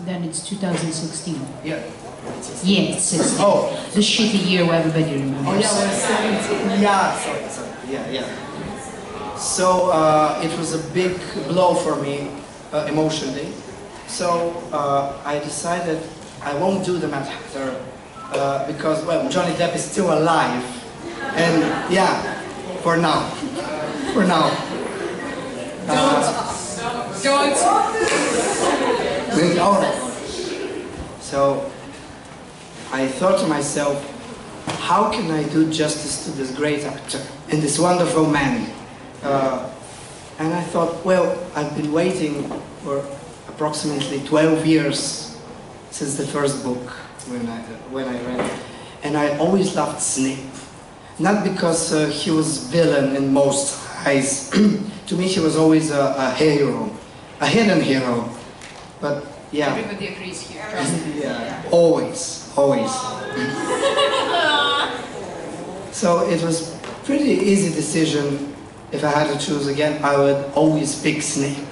Then it's 2016. Yeah. Yeah, it's 16. Oh. The shitty year where everybody remembers. Oh yeah, we're 17. Yeah, sorry. Yeah. So it was a big blow for me emotionally. So I decided I won't do the Mad Hatter because, well, Johnny Depp is still alive. And yeah, for now. For now. Don't. So I thought to myself, how can I do justice to this great actor and this wonderful man? And I thought, well, I've been waiting for approximately 12 years since the first book when I read it. And I always loved Snape. Not because he was villain in most eyes. To me, he was always a hero, a hidden hero. But yeah. Everybody agrees here. Yeah, always. So it was pretty easy decision. If I had to choose again, I would always pick Snape.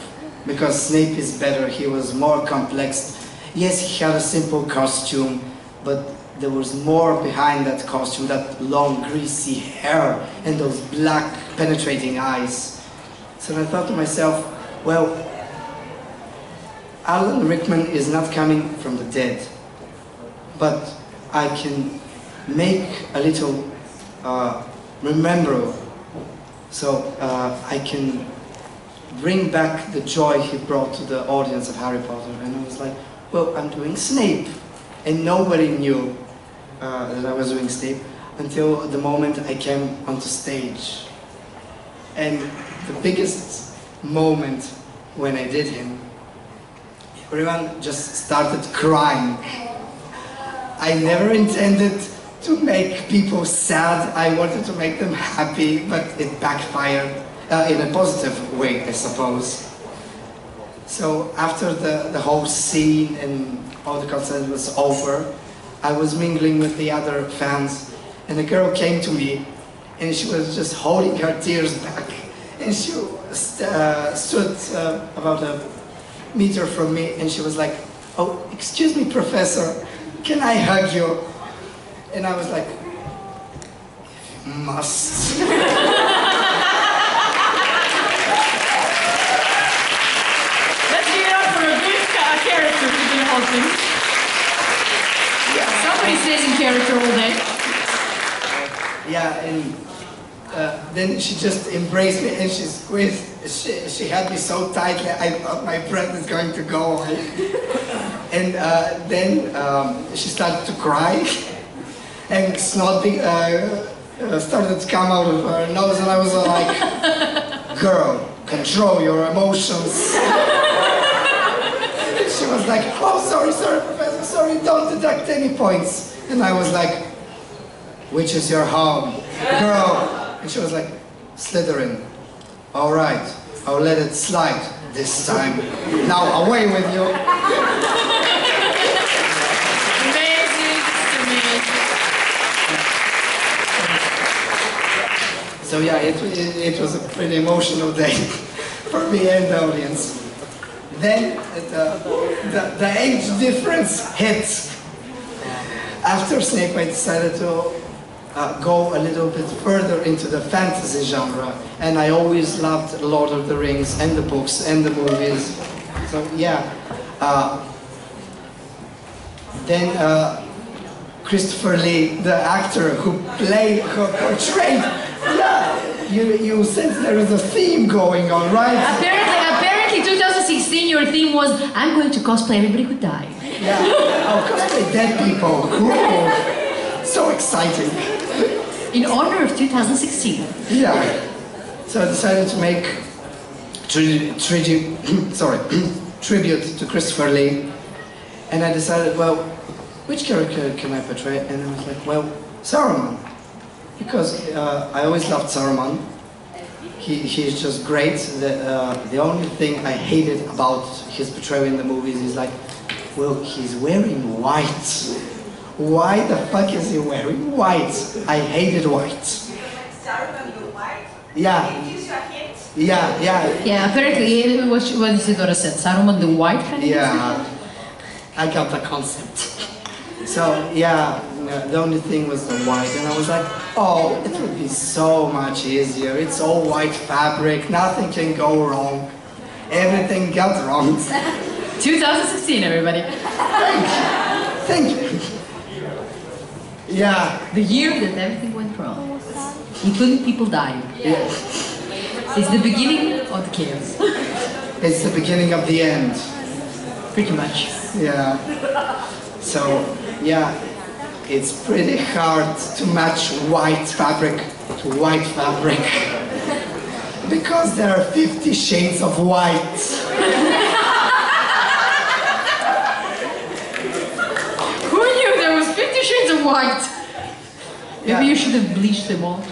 Because Snape is better, he was more complex. Yes, he had a simple costume, but there was more behind that costume, that long greasy hair and those black penetrating eyes. So I thought to myself, well, Alan Rickman is not coming from the dead, but I can make a little remember, so I can bring back the joy he brought to the audience of Harry Potter. And I was like, well, I'm doing Snape. And nobody knew that I was doing Snape until the moment I came onto stage. And the biggest moment when I did him, everyone just started crying. I never intended to make people sad. I wanted to make them happy, but it backfired in a positive way, I suppose. So after the whole scene and all the concert was over, I was mingling with the other fans, and a girl came to me, and she was just holding her tears back, and she stood about a meter from me, and she was like, "Oh, excuse me, Professor, can I hug you?" And I was like, "Must." Let's give it up for a good character to be hosting. Yeah. Somebody stays in character all day. Yeah, and then she just embraced me, and she squeezed. She had me so tightly, I thought my breath is going to go away. And then she started to cry, and snot started to come out of her nose, and I was like, "Girl, control your emotions." And she was like, "Oh, sorry, Professor, sorry, don't deduct any points." And I was like, "Which is your home, girl?" And she was like, "Slytherin." "All right, I'll let it slide this time. Now away with you." Amazing. So yeah, it was a pretty emotional day for me and the audience. Then the age difference hit. After Snape, I decided to go a little bit further into the fantasy genre, and I always loved Lord of the Rings and the books and the movies. So yeah, then Christopher Lee, the actor who portrayed, yeah, you sense there is a theme going on, right? Apparently 2016 your theme was, I'm going to cosplay everybody who died. Yeah, oh, cosplay dead people, cool, so exciting. In honor of 2016. Yeah, so I decided to make tribute to Christopher Lee, and I decided, well, which character can I portray? And I was like, well, Saruman, because I always loved Saruman. He's just great. The only thing I hated about his portrayal in the movies is like, well, he's wearing white. Why the fuck is he wearing white? I hated white. Saruman the white? Yeah. It gives you a hint. Yeah. Yeah, apparently what Isidora said, Saruman the white kind of Yeah. I got the concept. So yeah, the only thing was the white, and I was like, oh, it would be so much easier. It's all white fabric, nothing can go wrong. Everything got wrong. 2016, everybody. Thank you. Yeah. The year that everything went wrong, including people dying. Yeah. It's the beginning of the chaos. It's the beginning of the end. Pretty much. Yeah. So, yeah, it's pretty hard to match white fabric to white fabric. Because there are 50 shades of white. Who knew there was 50 shades of white? Maybe Yeah. you should have bleached them all.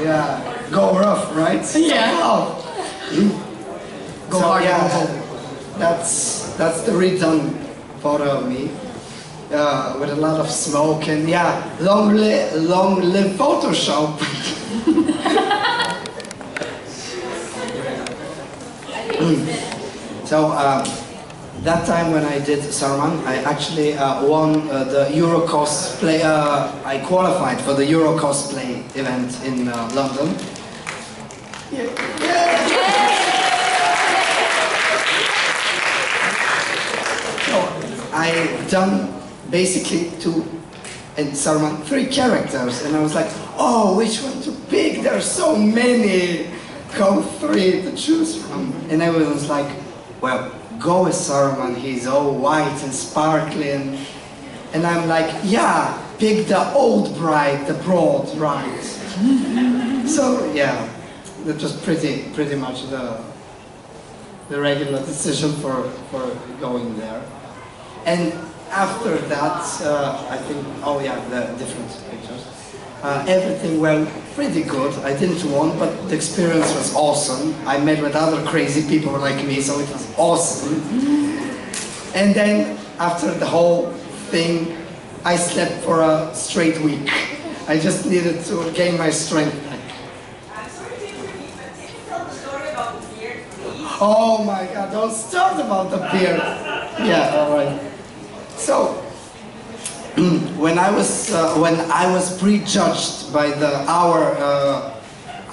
Yeah, go rough, right? Yeah. Oh. Go So, hard, yeah, go home. that's the redone photo of me. With a lot of smoke and yeah, long live Photoshop. So that time when I did Sarumana, I actually won the Euro Cosplej. I qualified for the Euro Cosplej event in London. So I done basically in Sarumana 3 characters, and I was like, oh, which one to pick? There are so many. Go 3 to choose from. And everyone was like, well, go with Sarumana, he's all white and sparkling. And I'm like, yeah, pick the old bride, the broad bride. So yeah, that was pretty much the regular decision for going there. And after that, I think, oh yeah, the different pictures. Everything went pretty good. I didn't win, but the experience was awesome. I met with other crazy people like me, so it was awesome. And then after the whole thing, I slept for a straight week. I just needed to gain my strength back. I'm sorry to interrupt, but can you tell the story about the beard, please? Oh my God, don't start about the beard. Yeah, all right. So, when I was prejudged by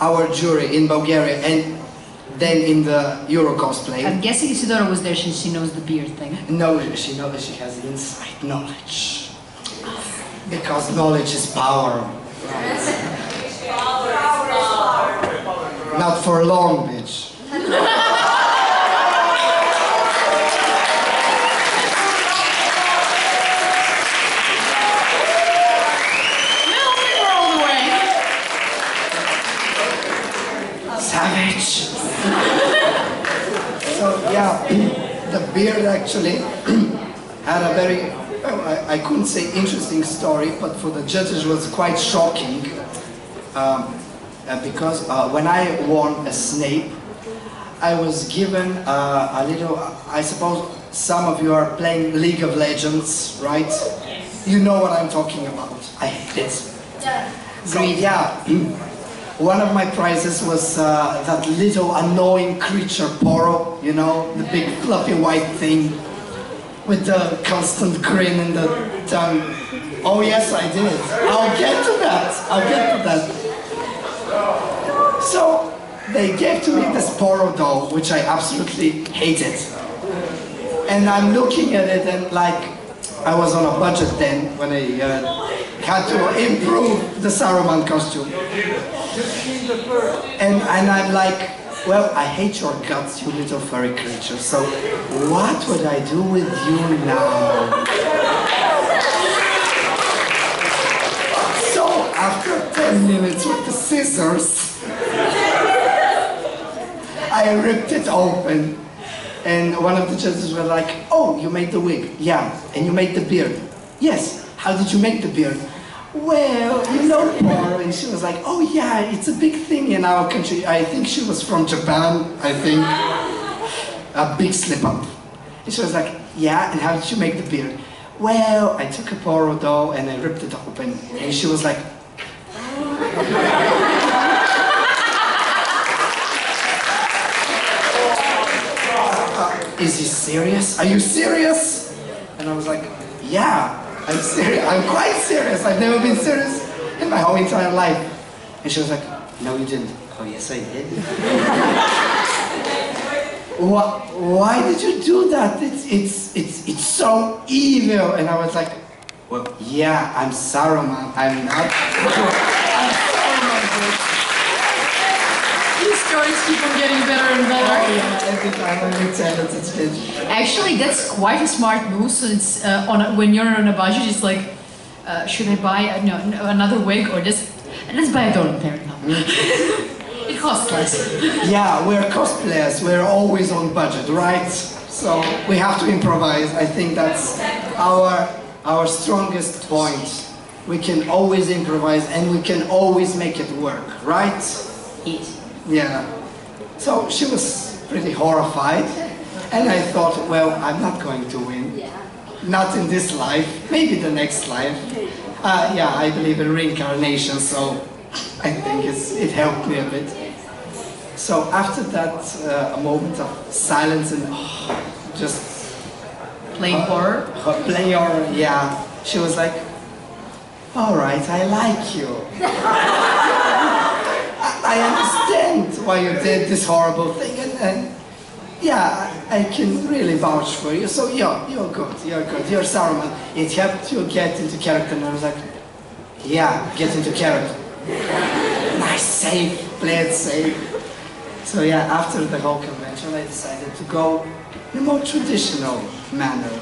our jury in Bulgaria and then in the Euro Cosplej. I'm guessing Isidora was there since she knows the beard thing. No, she knows that she has inside knowledge. Because knowledge is power. Not for long, bitch. Savage. So yeah, the beard actually had a very, well, I couldn't say interesting story, but for the judges it was quite shocking because when I won a Snape, I was given a little, I suppose some of you are playing League of Legends, right? Yes. You know what I'm talking about. I hate it. Yeah. So yeah. One of my prizes was that little annoying creature, Poro, you know, the big fluffy white thing with the constant grin and the tongue. Oh yes, I did. I'll get to that. So they gave to me this Poro doll, which I absolutely hated. And I'm looking at it and like, I was on a budget then when I had to improve the Saruman costume. And I'm like, well, I hate your guts, you little furry creature, so what would I do with you now? So after 10 minutes with the scissors, I ripped it open. And one of the judges were like, oh, you made the wig? Yeah. And you made the beard? Yes. How did you make the beard? Well, you know Poro. And she was like, oh yeah, it's a big thing in our country. I think she was from Japan, I think. A big slip up. And she was like, yeah, and how did you make the beard? Well, I took a Poro doll and I ripped it open. And she was like, is he serious? Are you serious? And I was like, yeah, I'm serious. I'm quite serious. I've never been serious in my whole entire life. And she was like, no, you didn't. Oh, yes, I did. Why did you do that? It's so evil. And I was like, well, yeah, I'm Sarumana. I'm not. I'm Saruman. These stories keep on getting better and better. Oh, yeah, every time I tell it, it's good. Actually, that's quite a smart move. So it's when you're on a budget, it's like, should I buy another wig or just let's buy a dollar pair now. It costs less. Yeah, we're cosplayers. We're always on budget, right? So we have to improvise. I think that's our strongest point. We can always improvise and we can always make it work, right? Yes. Yeah. So she was pretty horrified, and I thought, well, I'm not going to win. Not in this life, maybe the next life. Yeah, I believe in reincarnation, so I think it helped me a bit. So after that, a moment of silence and just Playing horror? Playing horror, yeah. She was like, all right, I like you. I understand why you did this horrible thing, and yeah, I can really vouch for you. So yeah, you're good, you're Saruman. It helped you get into character, and I was like, yeah, get into character. Nice save, play it safe. So yeah, after the whole convention, I decided to go in a more traditional manner,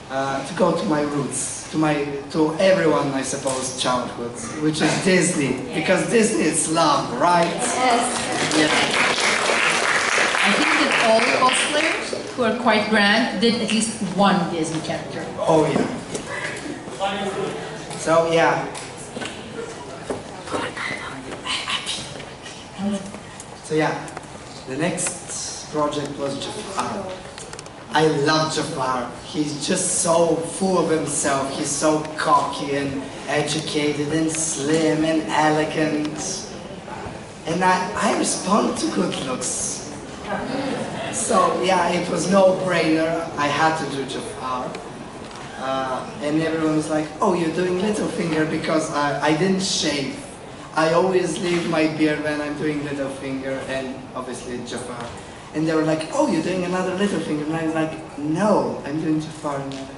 to go to my roots, to everyone, I suppose, childhood, which is Disney, because Disney is love, right? Yes. Yeah. I think that all cosplayers who are quite grand did at least one Disney character. Oh yeah. So yeah. So yeah, the next project was Jafar. I love Jafar. He's just so full of himself. He's so cocky and educated and slim and elegant. And I respond to good looks. So yeah, it was no-brainer. I had to do Jafar. And everyone was like, oh, you're doing Littlefinger because I didn't shave. I always leave my beard when I'm doing Littlefinger and obviously Jafar. And they were like, oh, you're doing another Littlefinger. And I was like, no, I'm doing Jafar. And they're like,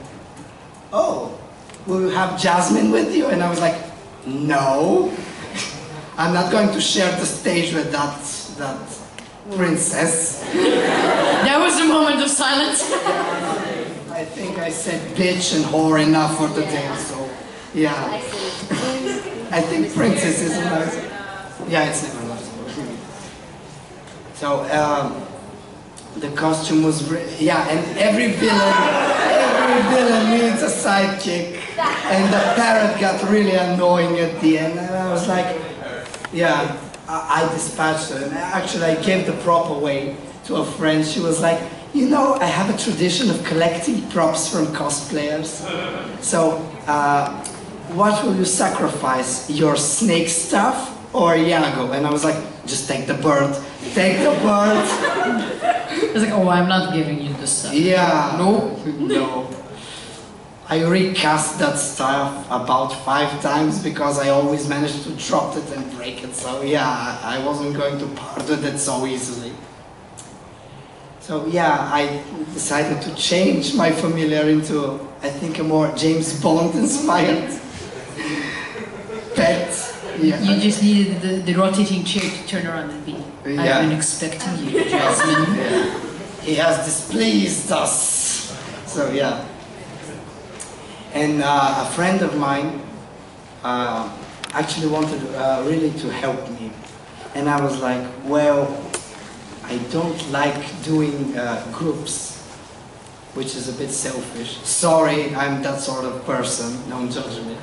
oh, will you have Jasmine with you? And I was like, no, I'm not going to share the stage with that princess. That was the moment of silence. I think I said bitch and whore enough for the day, so yeah. I think princess is nice. Yeah, it's never nice. So the costume was yeah, and every villain needs a sidekick, and the parrot got really annoying at the end, and I was like, yeah, I dispatched her, and actually I gave the prop away to a friend. She was like, you know, I have a tradition of collecting props from cosplayers. So, what will you sacrifice? Your snake stuff or Iago? And I was like, just take the bird. Take the bird. I was like, oh, I'm not giving you the stuff. Yeah. No. No. I recast that stuff about 5 times because I always managed to drop it and break it. So yeah, I wasn't going to part with it so easily. So yeah, I decided to change my familiar into, I think, a more James Bond inspired pet. Yeah. You just needed the rotating chair to turn around and be. Yeah. I've been expecting you, Jasmine. Yeah. He has displeased us. So yeah. And a friend of mine actually wanted really to help me. And I was like, well, I don't like doing groups, which is a bit selfish. Sorry, I'm that sort of person, don't judge me.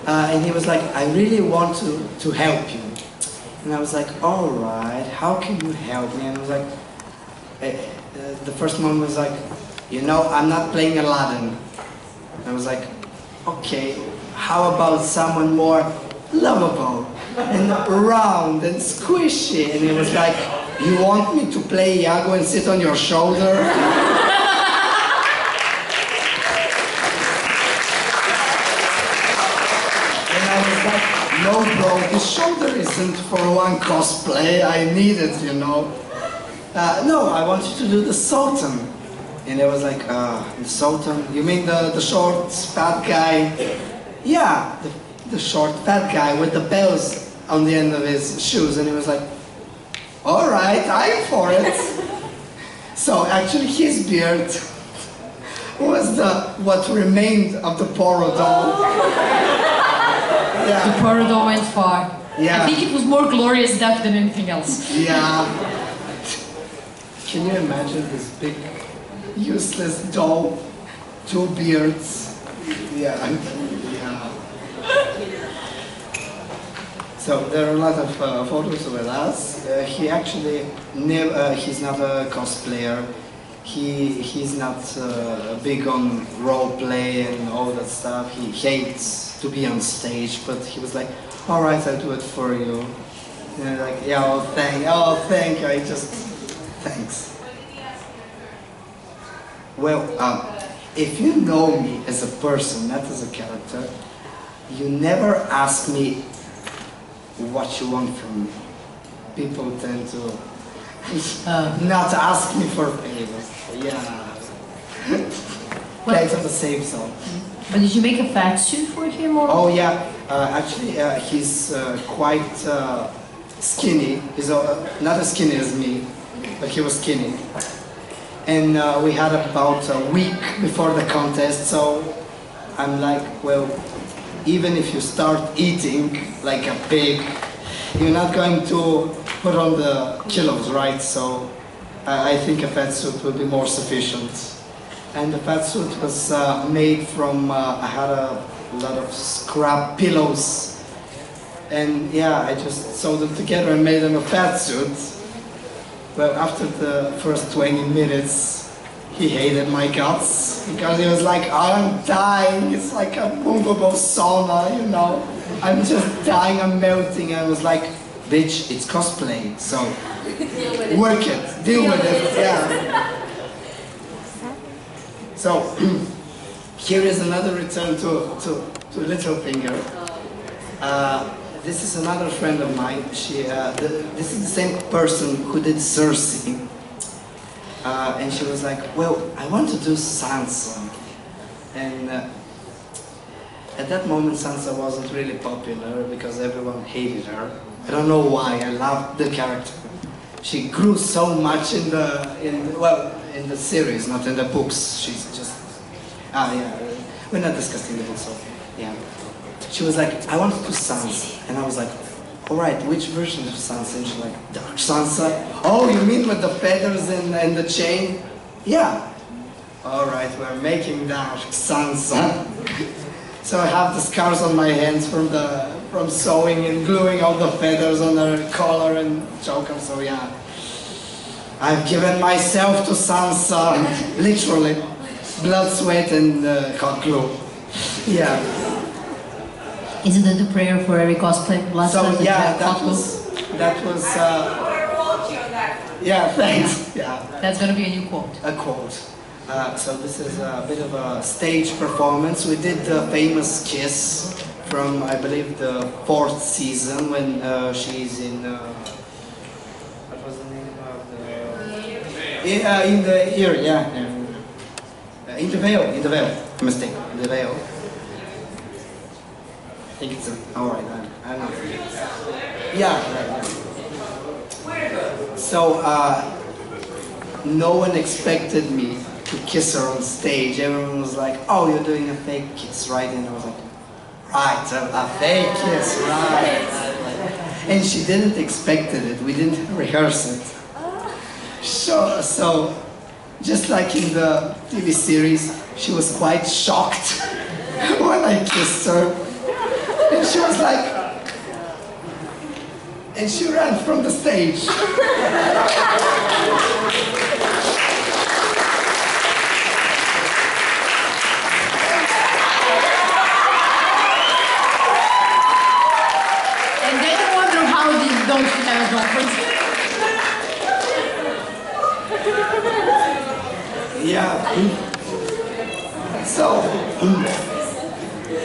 And he was like, I really want to help you. And I was like, all right, how can you help me? And I was like, the first moment was like, you know, I'm not playing Aladdin. And I was like, okay, how about someone more lovable? and round and squishy, and it was like, you want me to play Iago and sit on your shoulder? No bro, this shoulder isn't for one cosplay, I need it, you know. No, I want you to do the Sultan. And I was like, the Sultan? You mean the short, fat guy? Yeah, the short, fat guy with the bells on the end of his shoes. And he was like, all right, I'm for it. So actually his beard was what remained of the Poro doll. Yeah. The Poro went far. Yeah. I think it was more glorious death than anything else. Yeah. Can you imagine this big, useless doll, 2 beards? Yeah. Yeah. So there are a lot of photos with us. He actually never, he's not a cosplayer. He's not big on role play and all that stuff. He hates to be on stage, but he was like, all right, I'll do it for you. And like, yeah, oh thank you, thanks. Well, if you know me as a person, not as a character, you never ask me what you want from me. People tend to not ask me for favors. Yeah. Play to the safe zone. But did you make a fat suit for him or? Oh yeah, actually he's quite skinny. He's not as skinny as me, but he was skinny. And we had about a week before the contest, so I'm like, well, even if you start eating like a pig, you're not going to put on the kilos, right? So I think a fat suit will be more sufficient. And the fat suit was made from, I had a lot of scrap pillows. And yeah, I just sewed them together and made them a fat suit. Well, after the first 20 minutes, he hated my guts. Because he was like, I'm dying, it's like a movable sauna, you know. I'm just dying, I'm melting. And I was like, bitch, it's cosplay, so work it, deal with it, yeah. So, here is another return to Littlefinger. This is another friend of mine. This is the same person who did Cersei. And she was like, well, I want to do Sansa. And at that moment, Sansa wasn't really popular because everyone hated her. I don't know why, I loved the character. She grew so much in the series, not in the books. She's just, yeah, we're not discussing the books, so, yeah. She was like, I want to do Sansa. And I was like, all right, which version of Sansa? And she's like, Dark Sansa? Oh, you mean with the feathers and the chain? Yeah. All right, we're making Dark Sansa. So I have the scars on my hands from sewing and gluing all the feathers on her collar and choker, so yeah. I've given myself to Sansa, literally. Blood, sweat, and hot glue. Yeah. Isn't it the prayer for every cosplay? So yeah, that was yeah, thanks. Yeah. That's gonna be a new quote. A quote. So this is a bit of a stage performance. We did the famous kiss from, I believe, the 4th season when she's in. What was the name of the? In the ear, yeah. In the veil. Mistake. In the veil. I think it's alright, I don't know. Yeah. So, no one expected me to kiss her on stage. Everyone was like, oh, you're doing a fake kiss, right? And I was like, right, a fake kiss, right. And she didn't expect it. We didn't rehearse it. So, just like in the TV series, she was quite shocked when I kissed her. And she was like, and she ran from the stage. And then Yeah. So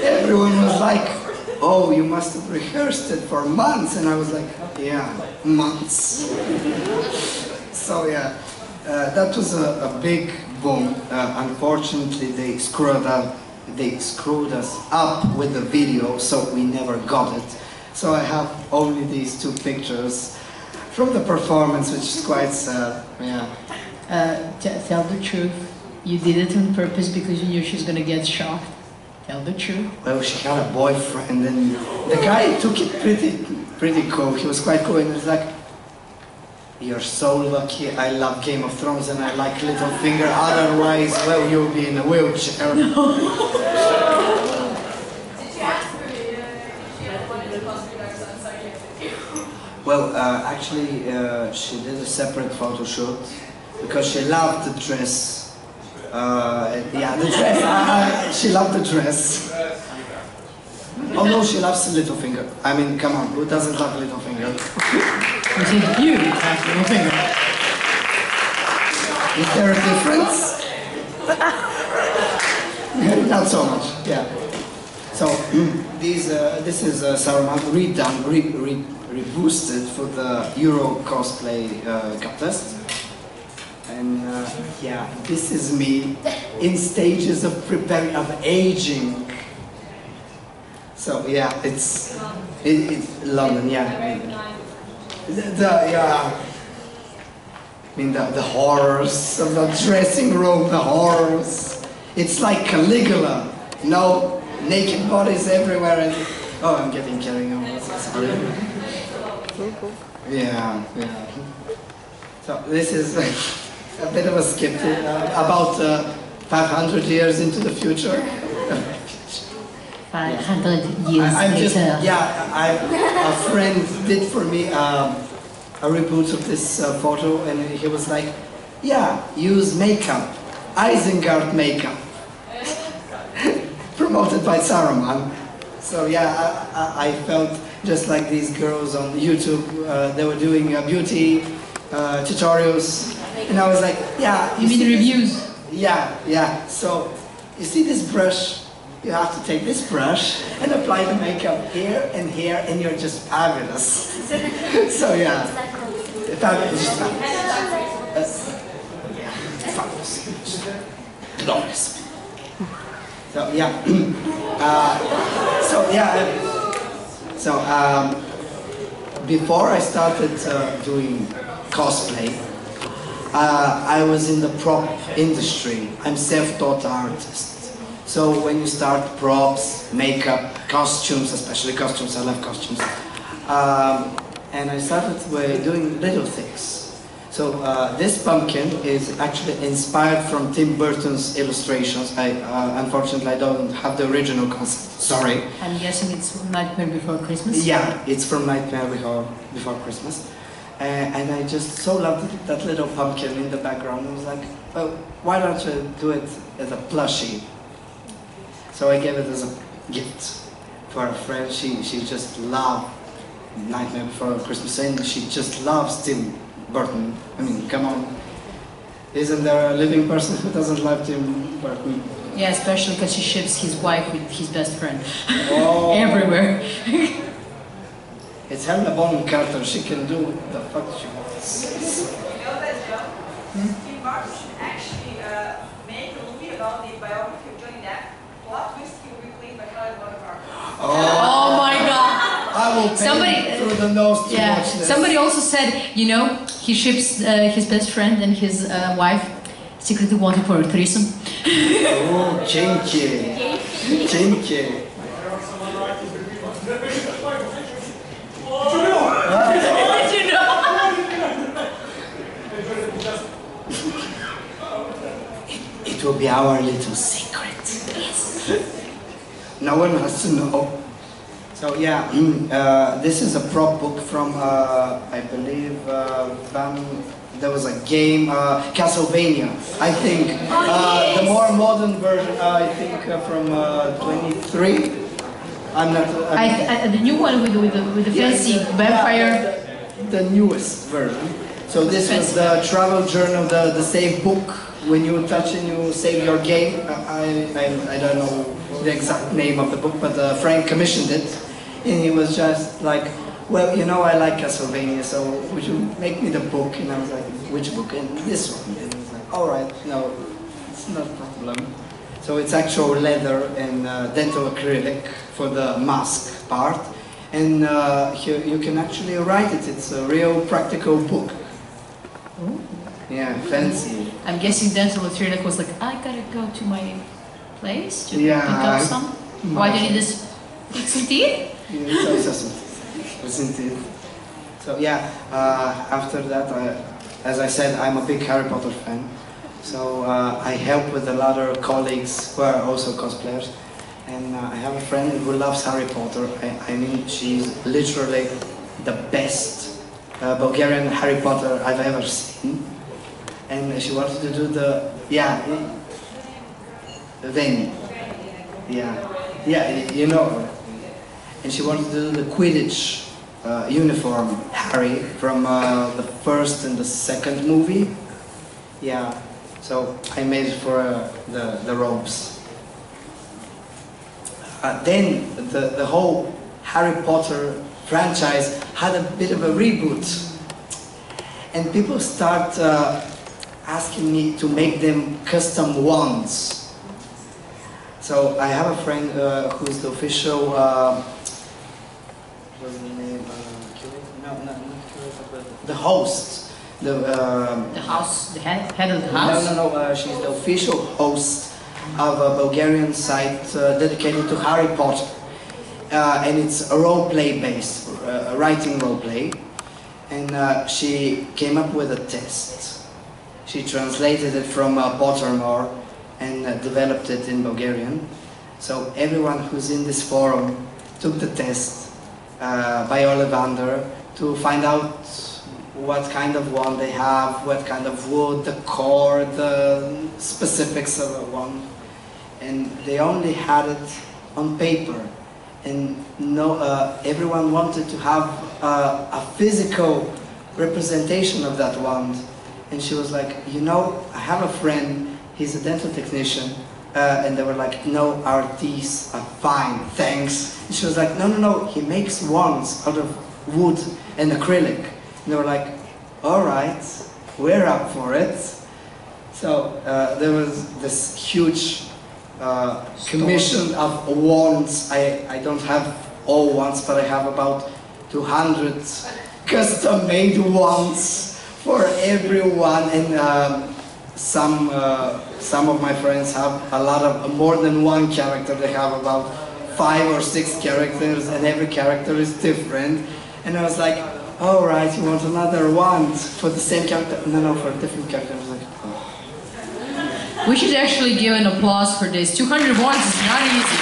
everyone was like, "Oh, you must have rehearsed it for months," and I was like, "Yeah, months." So yeah, that was a big boom. Unfortunately, they screwed us up with the video, so we never got it. So I have only these two pictures from the performance, which is quite sad. Yeah. Tell the truth. You did it on purpose because you knew she was gonna get shocked. Tell the truth. Well, she had a boyfriend, and the guy took it pretty cool. He was quite cool, and he was like, "You're so lucky. I love Game of Thrones, and I like Littlefinger. Otherwise, well, you'll be in a wheelchair." Did you ask her if she wanted to cosplay our son so you could? Well, actually, she did a separate photo shoot because she loved the dress. Yeah, the dress. She loved the dress. Oh no, she loves Littlefinger. I mean, come on, who doesn't love Littlefinger? You said you have Littlefinger. Is there a difference? Not so much, yeah. So, this is Sarumana redone, reboosted for the Euro Cosplay contest. And yeah, this is me in stages of preparing, of aging. So yeah, it's London, yeah. Yeah. I mean the horrors of the dressing room, the horrors. It's like Caligula, you know, naked bodies everywhere. And oh, I'm getting carried away. Sorry. Yeah. So this is a bit of a skip about 500 years into the future. 500 years later. A friend did for me a reboot of this photo, and he was like, "Yeah, use makeup, Isengard makeup," promoted by Sarumana. So yeah, I felt just like these girls on YouTube. They were doing beauty tutorials, and I was like, "Yeah." You mean reviews? Yeah. So you see this brush? You have to take this brush and apply the makeup here, and you're just fabulous. So yeah, fabulous. Fabulous. Glorious. So yeah. Before I started doing cosplay, I was in the prop industry. I'm self-taught artist. So when you start props, makeup, costumes, especially costumes, I love costumes. And I started with doing little things. So this pumpkin is actually inspired from Tim Burton's illustrations. Unfortunately, I don't have the original concept, sorry. I'm guessing it's Nightmare Before Christmas? Yeah, it's from Nightmare Before Christmas. And I just so loved that little pumpkin in the background. I was like, well, why don't you do it as a plushie? So I gave it as a gift for a friend. She just loved Nightmare Before Christmas, and she just loves Tim Burton. I mean, come on. Isn't there a living person who doesn't love Tim Burton? Yeah, especially because he ships his wife with his best friend. Oh. Everywhere. It's Helena Bonham Carter. She can do what the fuck she wants. You know that joke? Tim Burton should actually make a movie about the biography of Johnny Depp. Plot twist, he will be played by Helena Bonham Carter. Oh my god! I will pay through the nose to watch this. Somebody also said, you know, he ships his best friend and his wife secretly wanting for a threesome. Oh, dzięki. Dzięki. Did you know? It will be our little secret. Yes. No one has to know. So yeah, this is a prop book from, I believe, there was a game, Castlevania, I think. Yes. The more modern version, I think from 23. I'm not... The new one with the fancy vampire. The newest version. So this was the travel journal, the save book. When you touch and you save your game. I don't know the exact name of the book, but Frank commissioned it, and he was just like, well, you know, I like Castlevania, so would you make me the book? And I was like, which book? And this one. And he was like, all right, no, it's not a problem. So it's actual leather and dental acrylic for the mask part, and you can actually write it. It's a real practical book. Ooh. Yeah, fancy. I'm guessing dental acrylic was like, I gotta go to my place to Yeah, pick up some. Why do you need this? It's indeed? It's indeed. So yeah, after that, as I said, I'm a big Harry Potter fan. So I help with a lot of colleagues who are also cosplayers. And I have a friend who loves Harry Potter. I mean, she's literally the best Bulgarian Harry Potter I've ever seen. And she wanted to do the, Veni. Yeah, you know her. And she wanted to do the Quidditch uniform, Harry, from the first and the second movie. Yeah, so I made it for the robes. Then the whole Harry Potter franchise had a bit of a reboot. And people start asking me to make them custom wands. So I have a friend who's the official, what's the name? Not curator, but the host. The house, the head of the house? No, she's the official host of a Bulgarian site dedicated to Harry Potter. And it's a role-play based, writing role-play. And she came up with a test. She translated it from Pottermore and developed it in Bulgarian. So everyone who's in this forum took the test by Ollivander to find out what kind of wand they have, what kind of wood, the core, the specifics of a wand. And they only had it on paper. And everyone wanted to have a physical representation of that wand. And she was like, you know, I have a friend, he's a dental technician, and they were like, no, our teeth are fine, thanks. And she was like, no, he makes wands out of wood and acrylic. And they were like, all right, we're up for it. So there was this huge commission of wands. I don't have all wands, but I have about 200 custom-made wands for everyone, and some of my friends have a lot of more than one character. They have about 5 or 6 characters, and every character is different. And I was like, all right, you want another wand for the same character? No, for a different character. I was like, oh. We should actually give an applause for this. 200 wands is not easy.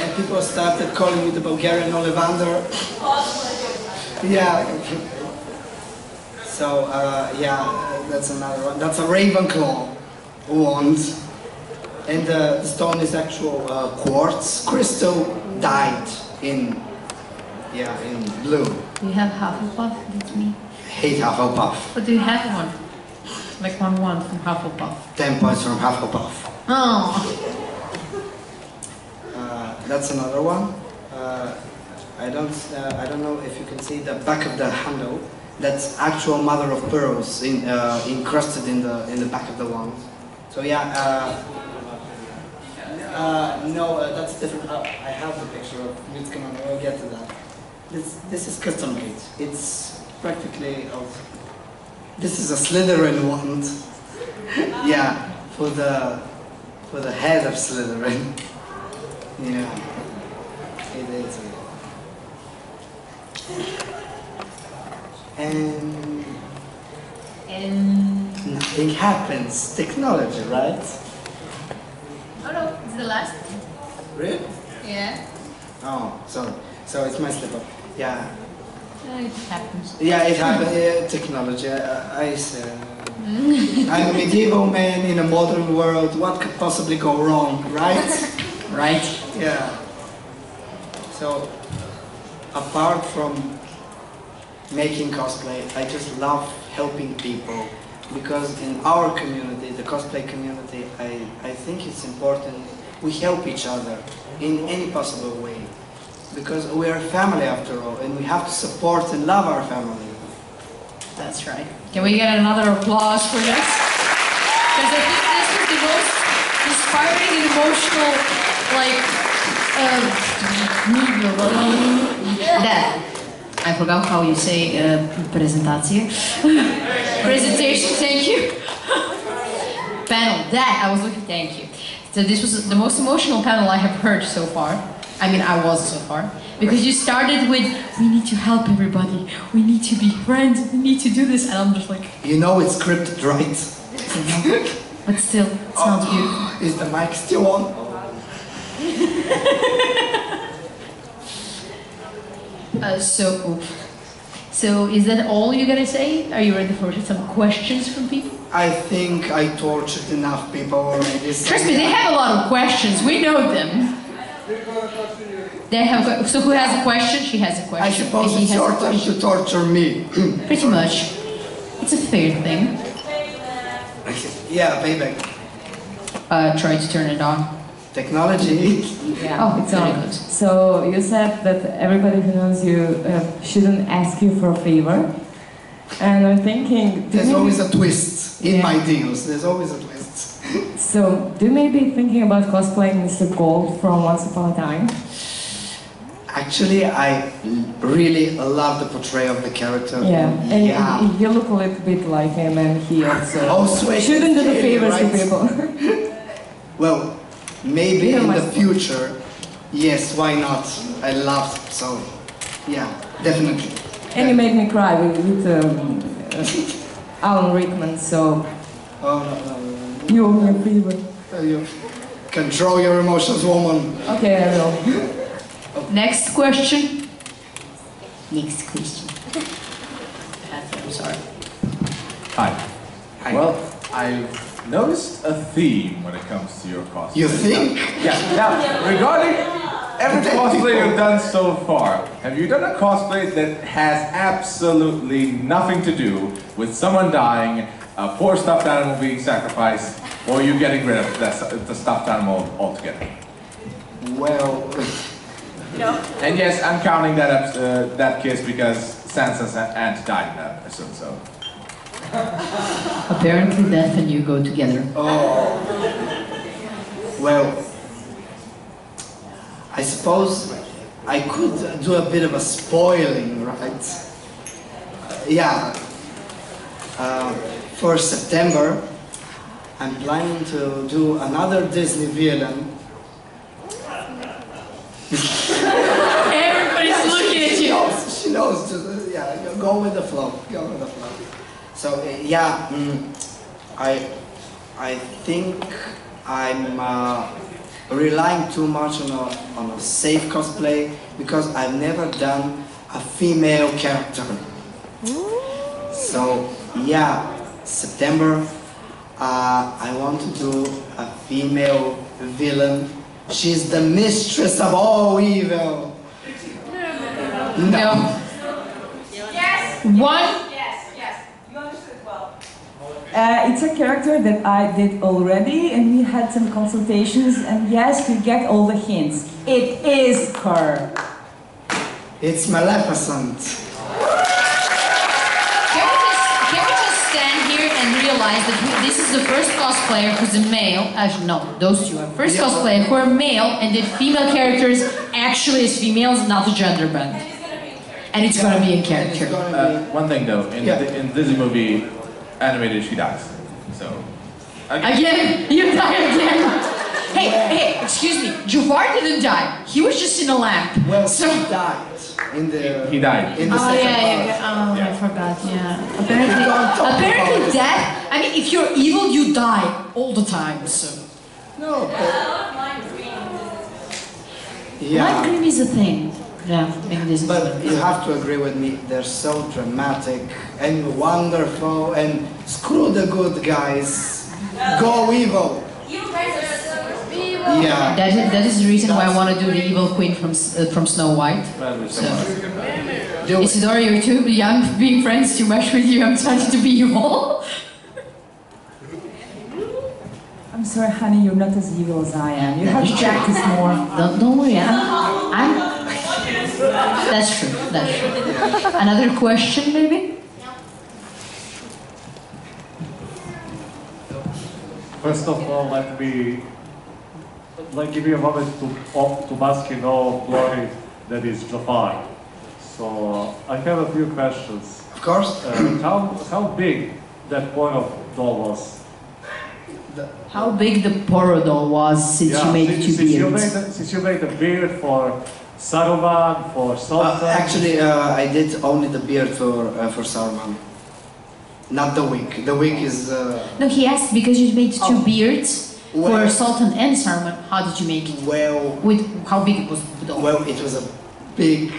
And people started calling me the Bulgarian Ollivander. Yeah. So, that's another one. That's a Ravenclaw wand. And the stone is actual quartz crystal dyed in blue. Do you have Hufflepuff? That's me. I hate Hufflepuff. But do you have one? Like one wand from Hufflepuff. 10 points from Hufflepuff. Oh. That's another one. I don't know if you can see the back of the handle. That's actual mother of pearls encrusted in the back of the wand. So that's different. I have the picture of Mitzkaman. We'll get to that. This is custom made. It's practically this is a Slytherin wand. Yeah, for the head of Slytherin. Yeah, it is. And nothing happens. Technology, right? Oh no, it's the last. Really? Yeah. Oh, sorry. So it's my slip up. Yeah. It happens. Yeah, it happens. Yeah, technology. I said. I'm a medieval man in a modern world. What could possibly go wrong, right? Right? Yeah. So, apart from making cosplay, I just love helping people, because in our community, the cosplay community, I think it's important we help each other in any possible way, because we are family after all, and we have to support and love our family. That's right. Can we get another applause for this? Because I think this was the most inspiring and emotional, like, that. I forgot how you say presentacija. Presentation, thank you. Panel, that, I was looking, thank you. So this was the most emotional panel I have heard so far. I mean, I was so far. Because you started with, we need to help everybody, we need to be friends, we need to do this, and I'm just like... You know it's scripted, right? But still, it sounds beautiful. Is the mic still on? So is that all you're gonna say? Are you ready for some questions from people? I think I tortured enough people already. Trust me, they have a lot of questions. We know them. They have. So who has a question? She has a question. I suppose it's your turn to torture me. Pretty much. It's a fair thing. Yeah, payback. Try to turn it on. Technology. Yeah, Oh, it's very on. good. So you said that everybody who knows you shouldn't ask you for a favor. And I'm thinking... There's always a twist in my deals. There's always a twist. So, do you maybe thinking about cosplaying Mr. Gold from Once Upon a Time? Actually, I really love the portrayal of the character. Yeah, and you look a little bit like him, and he also Also, shouldn't do the favors right? to people. Well, maybe in the future, yes, why not? I love it, so yeah, definitely. And you made me cry with Alan Rickman, so Oh, no. you owe me a favor. You control your emotions, woman. Okay, I will. Next question. Next question. I'm sorry. Hi. Well, I've noticed a theme when it comes to your cosplay. You think? Yeah. Now, regarding every cosplay you've done so far, have you done a cosplay that has absolutely nothing to do with someone dying, a poor stuffed animal being sacrificed, or you getting rid of the stuffed animal altogether? Well... No. And yes, I'm counting that kiss because Sansa's aunt died in that episode, so... Apparently death and you go together. Oh. Well, I suppose I could do a bit of a spoiling, right? Yeah. For September, I'm planning to do another Disney villain. Everybody's looking at you. She knows, just, yeah, go with the flow, go with the flow. So, yeah, I think I'm relying too much on a safe cosplay because I've never done a female character. So, yeah, September, I want to do a female villain. She's the mistress of all evil. No. Yes. One. Yes. You understood well. It's a character that I did already, and we had some consultations, and yes, we get all the hints. It is her. It's Maleficent. Can we just stand here and realize that this is the first cosplayer who's a male, actually no, those two are first cosplayer who are male and did female characters actually as females, not the gender bend. And it's gonna be in character. One thing though, in Disney movie, animated, she dies. So... Again? You die again? Hey, excuse me, Jafar didn't die. He was just in a lamp. Well, so he died in the... He died. In the second part. Oh, Yeah. I forgot, yeah. Apparently that, I mean, if you're evil, you die all the time, so. No, but... Lime green. Yeah. Light green is a thing. Yeah, maybe this is what But it you is. have to agree with me, they're so dramatic and wonderful and screw the good guys. Go evil. Evil guys are Yeah, Yeah. That is the reason why I want to do the evil queen from Snow White. So. Isidore, you're too young, being friends too much with you. I'm starting to be evil. I'm sorry, honey, you're not as evil as I am. You have to practice more. Don't worry, I'm. That's true. That's true. Another question, maybe? First of all, let me give you a moment to bask in all glory that is Jafar. So I have a few questions. Of course. How big that Poro doll was? How big the Poro doll was since you made two beards? Since you made the beard for Saruman, for Sultan. Actually, I did only the beard for Sarumana. Not the wig. The wig is... No, he asked because you made two beards for Sultan and Saruman. How did you make it? Well... How big was the doll? Well, it was a big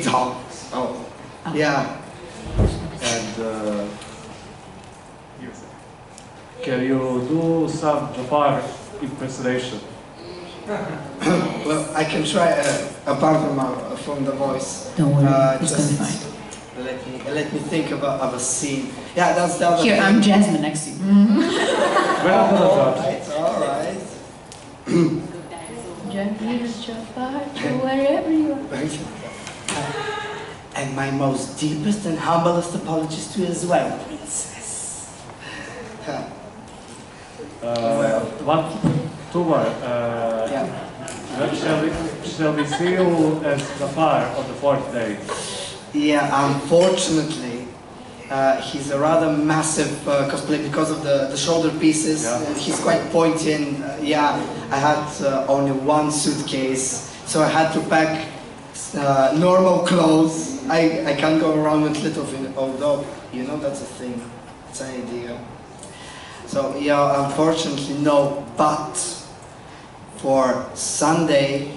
doll. Oh, yeah. And can you do some Jafar impersonation? Well, I can try apart from the voice. Don't worry, it's gonna be fine. Let me think of a scene. Yeah, that's the other Here, thing. I'm Jasmine next to you. Alright. Wherever you are. And my most deepest and humblest apologies to you as well, princess. Two more. Yeah. Shall we see you as Jafar on the fourth day? Yeah, unfortunately, he's a rather massive cosplay because of the shoulder pieces. Yeah. He's quite pointy and yeah, I had only one suitcase, so I had to pack normal clothes. I can't go around with little things, although, you know, that's a thing. It's an idea. So yeah, unfortunately no, but for Sunday...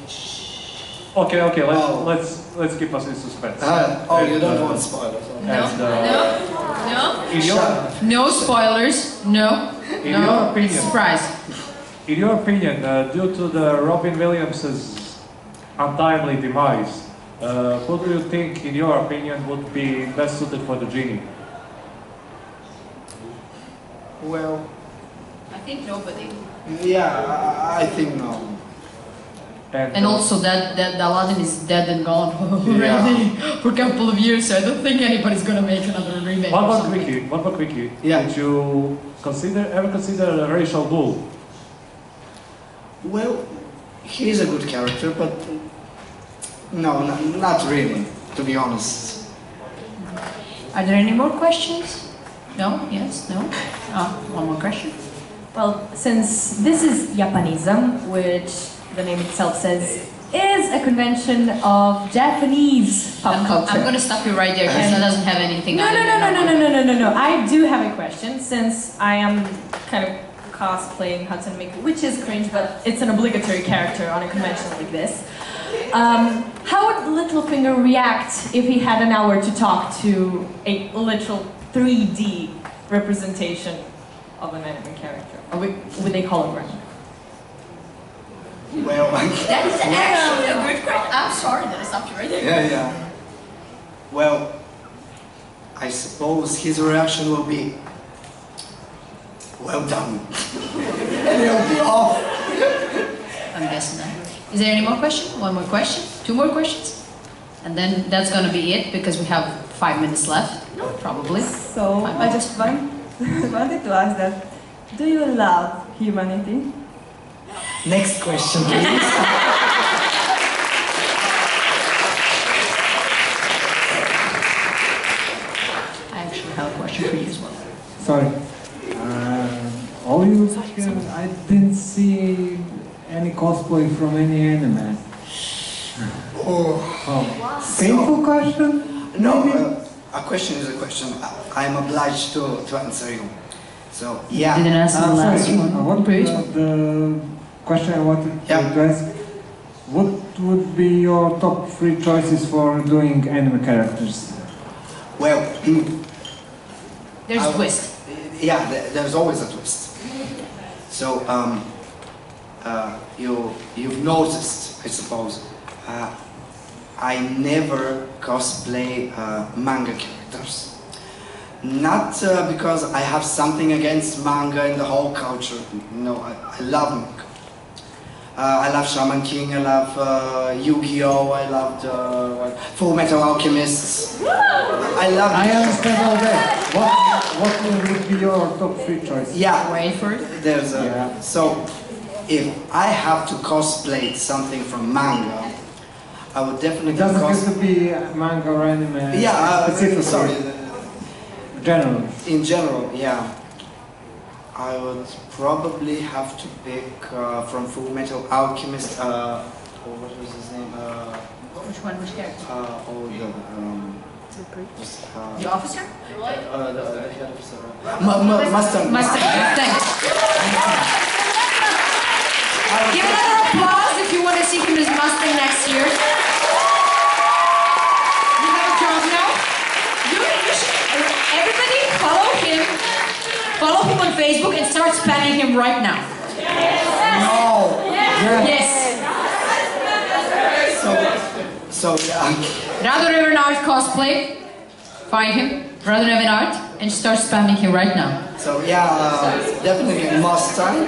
Okay, let's keep us in suspense. You don't want spoilers. No spoilers. No. In your opinion, Surprise. In your opinion, due to the Robin Williams' untimely demise, who do you think, in your opinion, would be best suited for the genie? Well, I think nobody. yeah, I think no. And also that Aladdin is dead and gone already for a couple of years, so I don't think anybody's gonna make another remake. One more quickie. Yeah. Did you ever consider a racial bull? Well, he's a good character, but no, not really, to be honest. Are there any more questions? No? Yes? No? One more question. Well, since this is Japanizam, which the name itself says is a convention of Japanese pop culture. I'm going to stop you right there because that doesn't have anything. No. I do have a question, since I am kind of cosplaying Hudson Mickey, which is cringe, but it's an obligatory character on a convention like this. How would Littlefinger react if he had an hour to talk to a literal 3D representation of an anime character, or with a hologram? Well, That is actually a good question. I'm sorry that I stopped you right there. yeah. Well, I suppose his reaction will be, well done. And he'll be off. I'm guessing that. Is there any more question? One more question? Two more questions? And then that's going to be it because we have 5 minutes left, probably. So, I just wanted to ask that, do you love humanity? Next question, please. I actually have a question for you as well. Sorry. All you here, I didn't see any cosplay from any anime. Painful question? No, a question is a question. I'm obliged to answer you. So, yeah. Didn't answer the last one. The question I wanted to ask, what would be your top 3 choices for doing anime characters? Well, there's a twist. Yeah, there's always a twist. So, you've noticed, I suppose, I never cosplay manga characters. Not because I have something against manga and the whole culture. No, I love manga. I love Shaman King, I love Yu-Gi-Oh, I loved Full Metal Alchemists. I understand all that. What would be your top 3 choices? Yeah, wait for it. There's a, so if I have to cosplay something from manga, I would definitely it doesn't have to be manga or anime. Yeah, sorry. General. In general, yeah. I would probably have to pick from Full Metal Alchemist, what was his name? Which one, which character? The officer? The head officer. Mustang. Thanks. Give another applause if you want to see him as Mustang next year. You have a job now? You should, everybody follow him. Follow him on Facebook and start spamming him right now. No. Yes. So Rado Raven art cosplay. Find him, Rado Raven art, and start spamming him right now. So definitely Mustang,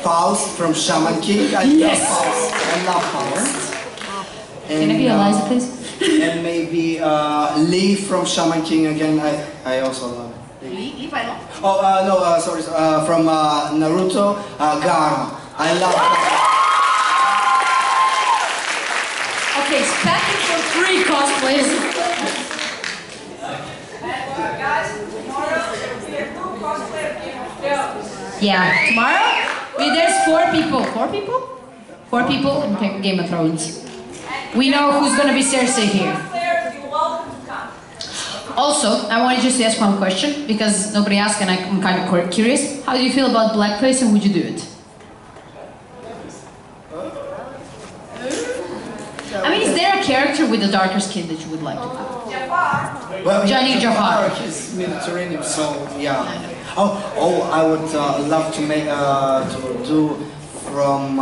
Faust from Shaman King. I love Faust. And, can I be Eliza, please? And maybe Lee from Shaman King again. I also love it. Lee, I don't. Oh no, sorry. From Naruto, Gaara. I love Gaara. Okay, spacking for 3 cosplays. Guys, tomorrow there will be a 2 cosplay of Game of Thrones. Yeah, tomorrow there's 4 people. 4 people? 4 people in Game of Thrones. We know who's gonna be Cersei here. You're welcome to come. Also, I wanted just to ask one question because nobody asked and I'm kind of curious. How do you feel about blackface and would you do it? I mean, is there a character with a darker skin that you would like to do? Jafar. Well, Johnny Jafar. He's Mediterranean, so yeah. Oh, I would love to make to do from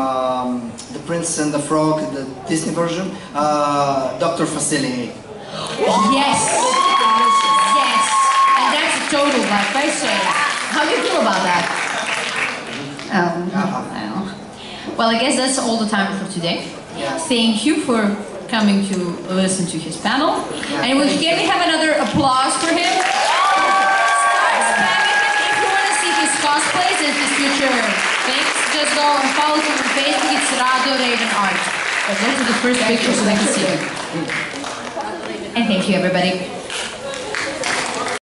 The Prince and the Frog, the Disney version, Dr. Facilier. Yes, and that's a total blackface. So how do you feel about that? I don't know. Well, I guess that's all the time for today. Thank you for coming to listen to his panel. And can we have another applause for him? Start spamming him if you want to see his cosplays and his future things. Just go and follow him on Facebook. It's Rado Raven art. Go to the first picture so they can see him. And thank you, everybody.